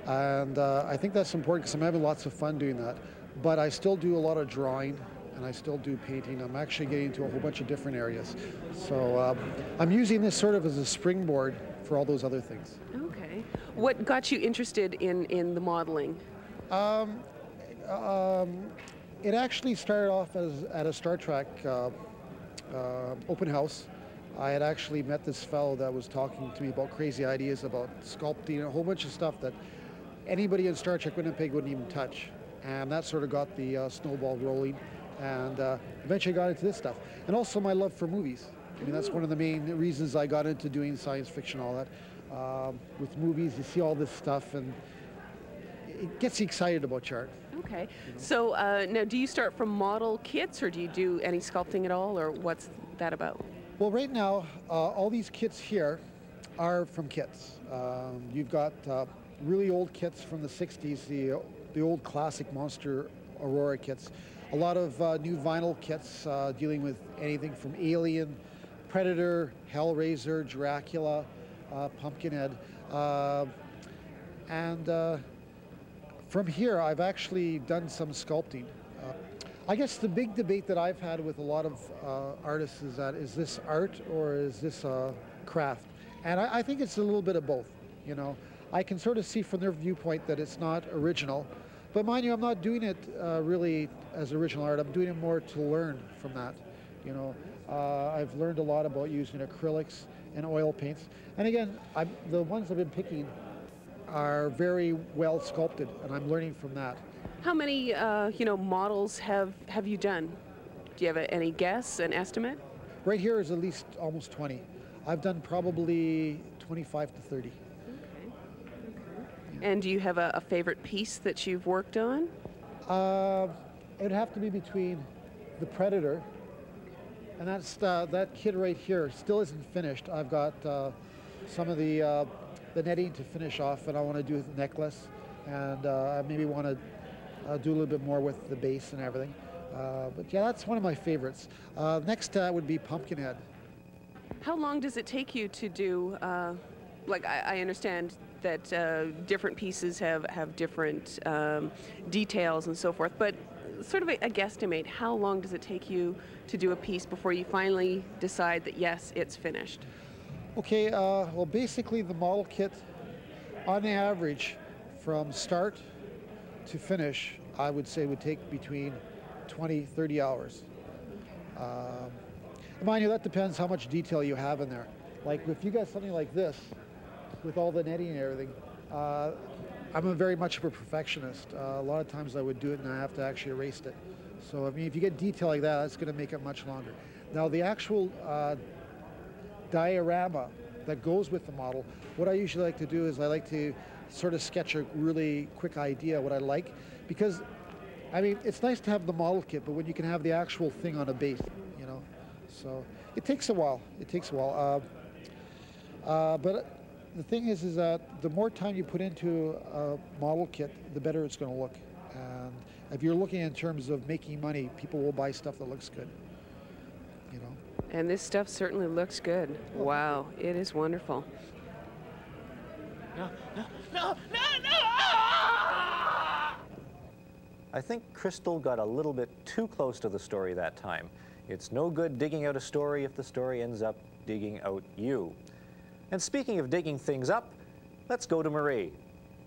And I think that's important because I'm having lots of fun doing that. But I still do a lot of drawing and I still do painting. I'm actually getting into a whole bunch of different areas. So I'm using this sort of as a springboard for all those other things. Okay. What got you interested in the modeling? Um, it actually started off as at a Star Trek open house. I had actually met this fellow that was talking to me about crazy ideas about sculpting and a whole bunch of stuff that anybody in Star Trek Winnipeg wouldn't even touch. And that sort of got the snowball rolling, and eventually got into this stuff. And also my love for movies. I mean, that's one of the main reasons I got into doing science fiction, all that. With movies, you see all this stuff, and it gets you excited about art. Okay. You know? So now, do you start from model kits, or do you do any sculpting at all, or what's that about? Well, right now, all these kits here are from kits. You've got really old kits from the 60s, the old classic Monster Aurora kits. A lot of new vinyl kits dealing with anything from Alien, Predator, Hellraiser, Dracula, Pumpkinhead. And from here, I've actually done some sculpting. I guess the big debate that I've had with a lot of artists is that, is this art or is this craft? And I think it's a little bit of both, you know. I can sort of see from their viewpoint that it's not original. But mind you, I'm not doing it really as original art. I'm doing it more to learn from that. You know, I've learned a lot about using acrylics and oil paints. And again, the ones I've been picking are very well sculpted, and I'm learning from that. How many, models have you done? Do you have any guess, an estimate? Right here is at least almost 20. I've done probably 25 to 30. And do you have a favorite piece that you've worked on? It'd have to be between the Predator, and that's that kid right here still isn't finished. I've got some of the netting to finish off, and I want to do the necklace, and I maybe want to do a little bit more with the base and everything. But yeah, that's one of my favorites. Next would be Pumpkinhead. How long does it take you to do, I understand that different pieces have different details and so forth, but sort of a guesstimate, how long does it take you to do a piece before you finally decide that yes, it's finished? Okay, well basically the model kit, on average, from start to finish, I would say would take between 20-30 hours. Mind you, that depends how much detail you have in there. Like if you got something like this, with all the netting and everything, I'm very much of a perfectionist. A lot of times I would do it and I have to actually erase it. So I mean, if you get detail like that, that's going to make it much longer. Now the actual diorama that goes with the model, what I usually like to do is I like to sort of sketch a really quick idea what I like, because I mean, it's nice to have the model kit, but when you can have the actual thing on a base, you know. So it takes a while. It takes a while. But the thing is that the more time you put into a model kit, the better it's going to look. And if you're looking in terms of making money, people will buy stuff that looks good, you know. And this stuff certainly looks good. Wow, it is wonderful. No! I think Crystal got a little bit too close to the story that time. It's no good digging out a story if the story ends up digging out you. And speaking of digging things up, let's go to Marie.